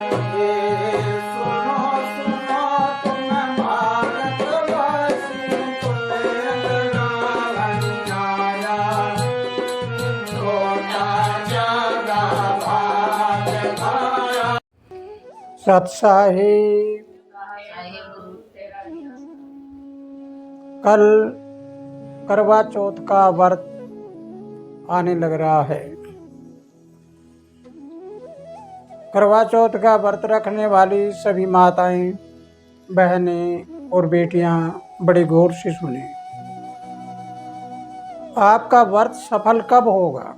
सुनो सुनो तुम भारतवासी, अन्याया छोटा जगा भाग भाया। सत्साहिब कल करवा चौथ का व्रत आने लग रहा है। करवा चौथ का व्रत रखने वाली सभी माताएं, बहनें और बेटियां बड़े गौर से सुने। आपका व्रत सफल कब होगा?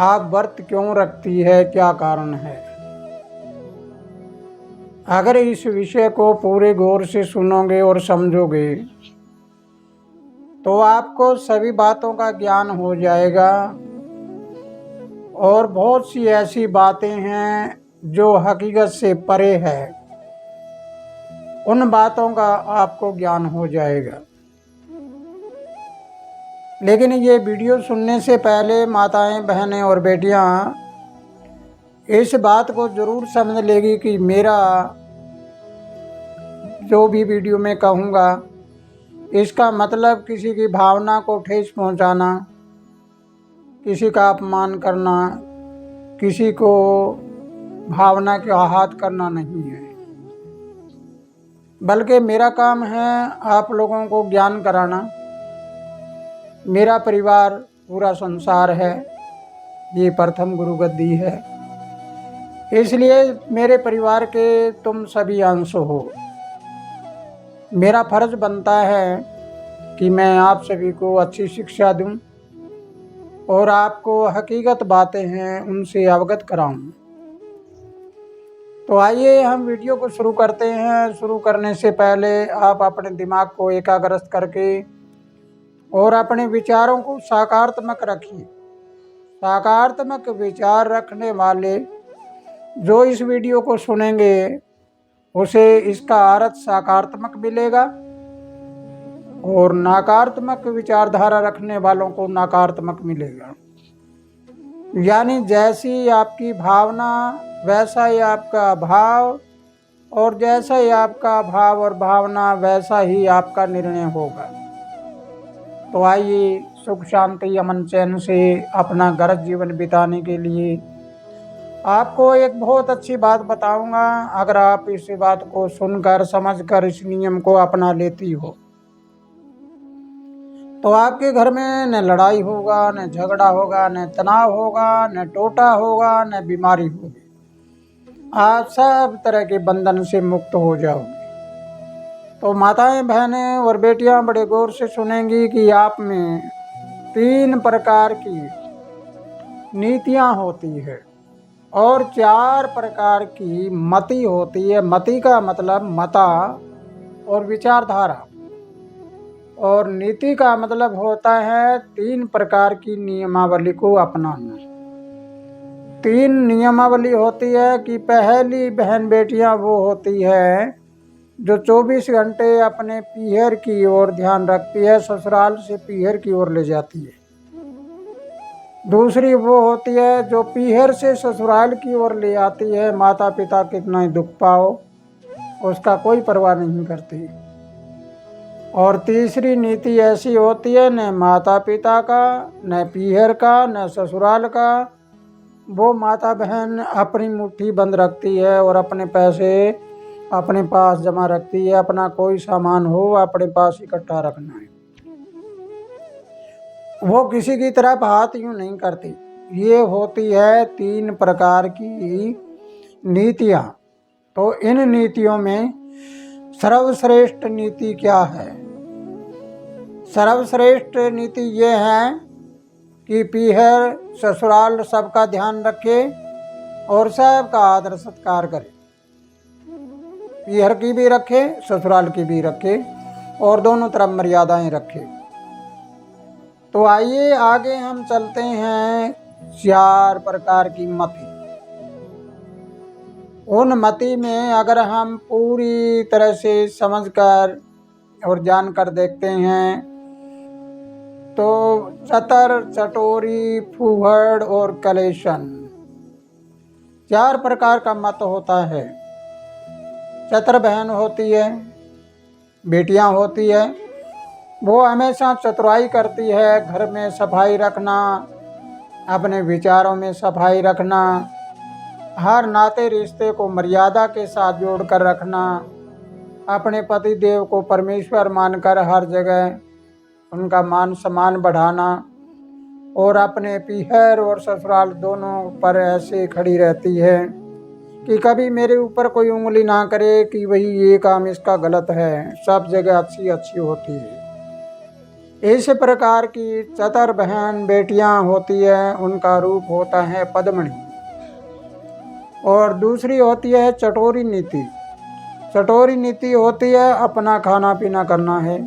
आप व्रत क्यों रखती है? क्या कारण है? अगर इस विषय को पूरे गौर से सुनोगे और समझोगे तो आपको सभी बातों का ज्ञान हो जाएगा। और बहुत सी ऐसी बातें हैं जो हकीकत से परे है, उन बातों का आपको ज्ञान हो जाएगा। लेकिन ये वीडियो सुनने से पहले माताएं, बहनें और बेटियां इस बात को जरूर समझ लेगी कि मेरा जो भी वीडियो में कहूँगा इसका मतलब किसी की भावना को ठेस पहुँचाना, किसी का अपमान करना, किसी को भावना के आहत करना नहीं है। बल्कि मेरा काम है आप लोगों को ज्ञान कराना। मेरा परिवार पूरा संसार है, ये प्रथम गुरु गद्दी है, इसलिए मेरे परिवार के तुम सभी अंश हो। मेरा फर्ज बनता है कि मैं आप सभी को अच्छी शिक्षा दूं और आपको हकीकत बातें हैं उनसे अवगत कराऊं। तो आइए हम वीडियो को शुरू करते हैं। शुरू करने से पहले आप अपने दिमाग को एकाग्रत करके और अपने विचारों को सकारात्मक रखिए। सकारात्मक विचार रखने वाले जो इस वीडियो को सुनेंगे उसे इसका अर्थ सकारात्मक मिलेगा और नकारात्मक विचारधारा रखने वालों को नकारात्मक मिलेगा। यानी जैसी आपकी भावना वैसा ही आपका भाव, और जैसा ही आपका भाव और भावना वैसा ही आपका निर्णय होगा। तो आइए सुख शांति अमन चैन से अपना गरज जीवन बिताने के लिए आपको एक बहुत अच्छी बात बताऊंगा। अगर आप इस बात को सुनकर समझकर इस नियम को अपना लेती हो तो आपके घर में न लड़ाई होगा, न झगड़ा होगा, न तनाव होगा, न टोटा होगा, न बीमारी होगी। आप सब तरह के बंधन से मुक्त हो जाओगे। तो माताएं, बहनें और बेटियां बड़े गौर से सुनेंगी कि आप में 3 प्रकार की नीतियां होती है और 4 प्रकार की मति होती है। मति का मतलब मता और विचारधारा, और नीति का मतलब होता है 3 प्रकार की नियमावली को अपनाना। 3 नियमावली होती है कि पहली बहन बेटियां वो होती है जो 24 घंटे अपने पीहर की ओर ध्यान रखती है, ससुराल से पीहर की ओर ले जाती है। दूसरी वो होती है जो पीहर से ससुराल की ओर ले आती है, माता पिता कितना ही दुख पाओ उसका कोई परवाह नहीं करती। और तीसरी नीति ऐसी होती है न माता पिता का, न पीहर का, न ससुराल का, वो माता बहन अपनी मुट्ठी बंद रखती है और अपने पैसे अपने पास जमा रखती है। अपना कोई सामान हो अपने पास इकट्ठा रखना है, वो किसी की तरफ हाथ यूं नहीं करती। ये होती है 3 प्रकार की नीतियाँ। तो इन नीतियों में सर्वश्रेष्ठ नीति क्या है? सर्वश्रेष्ठ नीति ये है कि पीहर ससुराल सबका ध्यान रखे और सबका आदर सत्कार करे। पीहर की भी रखे, ससुराल की भी रखे और दोनों तरफ मर्यादाएं रखे। तो आइए आगे हम चलते हैं 4 प्रकार की मति। उन मति में अगर हम पूरी तरह से समझकर और जानकर देखते हैं तो चतर, चटोरी, फूहड़ और कलेशन, 4 प्रकार का मत होता है। चतुर बहन होती है, बेटियां होती है, वो हमेशा चतुराई करती है, घर में सफाई रखना, अपने विचारों में सफाई रखना, हर नाते रिश्ते को मर्यादा के साथ जोड़कर रखना, अपने पति देव को परमेश्वर मानकर हर जगह उनका मान सम्मान बढ़ाना, और अपने पीहर और ससुराल दोनों पर ऐसे खड़ी रहती है कि कभी मेरे ऊपर कोई उंगली ना करे कि वही ये काम इसका गलत है, सब जगह अच्छी अच्छी होती है। इस प्रकार की चतुर बहन बेटियां होती है, उनका रूप होता है पद्मणी। और दूसरी होती है चटोरी नीति। चटोरी नीति होती है अपना खाना पीना करना है,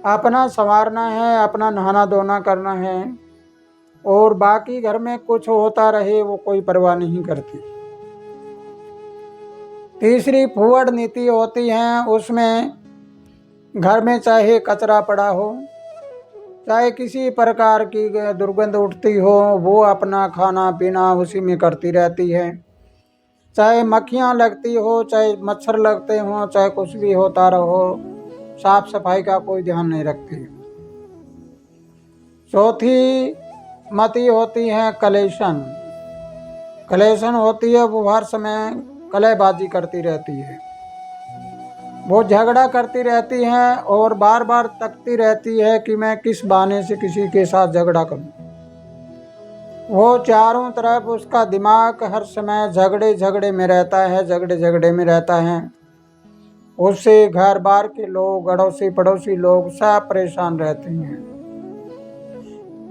अपना संवारना है, अपना नहाना धोना करना है, और बाकी घर में कुछ होता रहे वो कोई परवाह नहीं करती। तीसरी फुहड़ नीति होती है, उसमें घर में चाहे कचरा पड़ा हो, चाहे किसी प्रकार की दुर्गंध उठती हो, वो अपना खाना पीना उसी में करती रहती है। चाहे मक्खियाँ लगती हो, चाहे मच्छर लगते हो, चाहे कुछ भी होता रहो, साफ सफाई का कोई ध्यान नहीं रखती। चौथी मति होती है कलेशन। कलेशन होती है, वो हर समय कलहबाजी करती रहती है, वो झगड़ा करती रहती है और बार बार तकती रहती है कि मैं किस बहाने से किसी के साथ झगड़ा करूं। वो चारों तरफ उसका दिमाग हर समय झगड़े झगड़े में रहता है, झगड़े झगड़े में रहता है। उससे घर बार के लोग, अड़ोसी पड़ोसी लोग सब परेशान रहते हैं।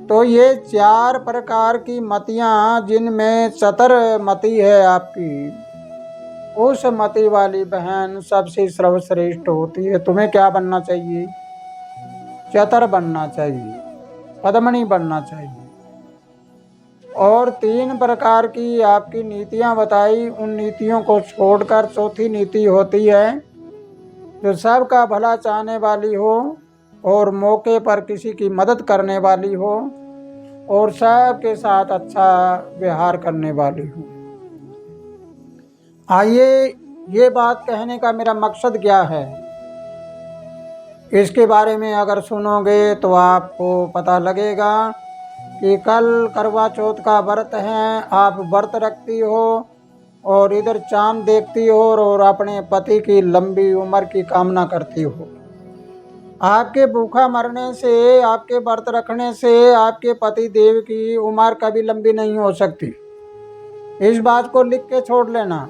तो ये 4 प्रकार की मतियाँ, जिनमें चतुर मति है आपकी, उस मति वाली बहन सबसे सर्वश्रेष्ठ होती है। तुम्हें क्या बनना चाहिए? चतुर बनना चाहिए, पद्मणी बनना चाहिए। और 3 प्रकार की आपकी नीतियां बताई, उन नीतियों को छोड़कर चौथी नीति होती है जो सबका भला चाहने वाली हो और मौके पर किसी की मदद करने वाली हो और सबके साथ अच्छा व्यवहार करने वाली हो। आइए, ये बात कहने का मेरा मकसद क्या है, इसके बारे में अगर सुनोगे तो आपको पता लगेगा कि कल करवा चौथ का व्रत है, आप व्रत रखती हो और इधर चांद देखती हो और अपने पति की लंबी उम्र की कामना करती हो। आपके भूखा मरने से, आपके व्रत रखने से आपके पति देव की उम्र कभी लंबी नहीं हो सकती। इस बात को लिख के छोड़ लेना।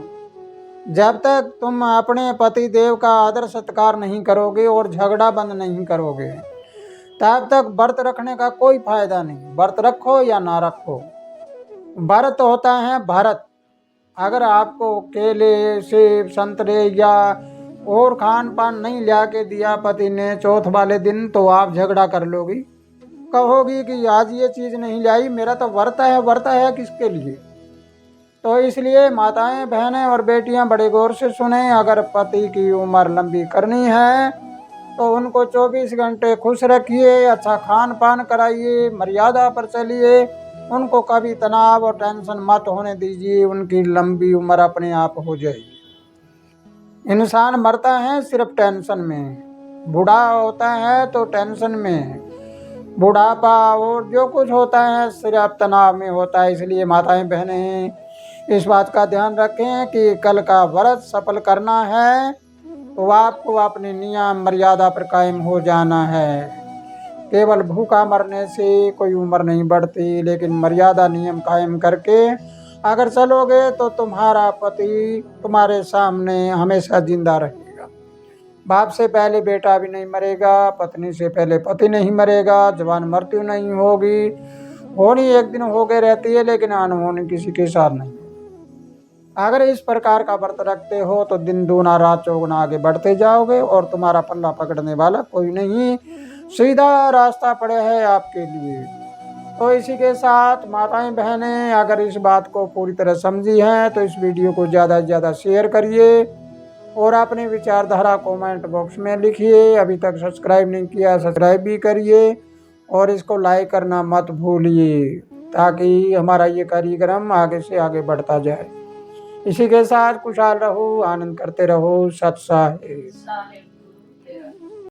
जब तक तुम अपने पति देव का आदर सत्कार नहीं करोगे और झगड़ा बंद नहीं करोगे, तब तक व्रत रखने का कोई फायदा नहीं। व्रत रखो या ना रखो, व्रत होता है भरत। अगर आपको केले, सेब, संतरे या और खान पान नहीं ला के दिया पति ने चौथ वाले दिन, तो आप झगड़ा कर लोगी, कहोगी कि आज ये चीज़ नहीं लाई, मेरा तो व्रत है। व्रत है किसके लिए? तो इसलिए माताएं, बहनें और बेटियां बड़े गौर से सुने। अगर पति की उम्र लंबी करनी है तो उनको 24 घंटे खुश रखिए, अच्छा खान पान कराइए, मर्यादा पर चलिए, उनको कभी तनाव और टेंशन मत होने दीजिए, उनकी लंबी उम्र अपने आप हो जाएगी। इंसान मरता है सिर्फ टेंशन में, बूढ़ा होता है तो टेंशन में, बुढ़ापा और जो कुछ होता है सिर्फ तनाव में होता है। इसलिए माताएं, बहनें इस बात का ध्यान रखें कि कल का व्रत सफल करना है तो आपको अपनी नियम मर्यादा पर कायम हो जाना है। केवल भूखा मरने से कोई उम्र नहीं बढ़ती, लेकिन मर्यादा नियम कायम करके अगर चलोगे तो तुम्हारा पति तुम्हारे सामने हमेशा जिंदा रहेगा। बाप से पहले बेटा भी नहीं मरेगा, पत्नी से पहले पति नहीं मरेगा, जवान मृत्यु नहीं होगी। होनी एक दिन हो गए रहती है, लेकिन अनहोनी किसी के साथ नहीं। अगर इस प्रकार का व्रत रखते हो तो दिन दूना रात चौगुना आगे बढ़ते जाओगे और तुम्हारा पल्ला पकड़ने वाला कोई नहीं, सीधा रास्ता पड़े है आपके लिए। तो इसी के साथ माताएं, बहनें अगर इस बात को पूरी तरह समझी हैं तो इस वीडियो को ज़्यादा से ज़्यादा शेयर करिए और अपनी विचारधारा कमेंट बॉक्स में लिखिए। अभी तक सब्सक्राइब नहीं किया, सब्सक्राइब भी करिए और इसको लाइक करना मत भूलिए। ताकि हमारा ये कार्यक्रम आगे से आगे बढ़ता जाए। इसी के साथ खुशहाल रहो, आनंद करते रहो। सत साहिब।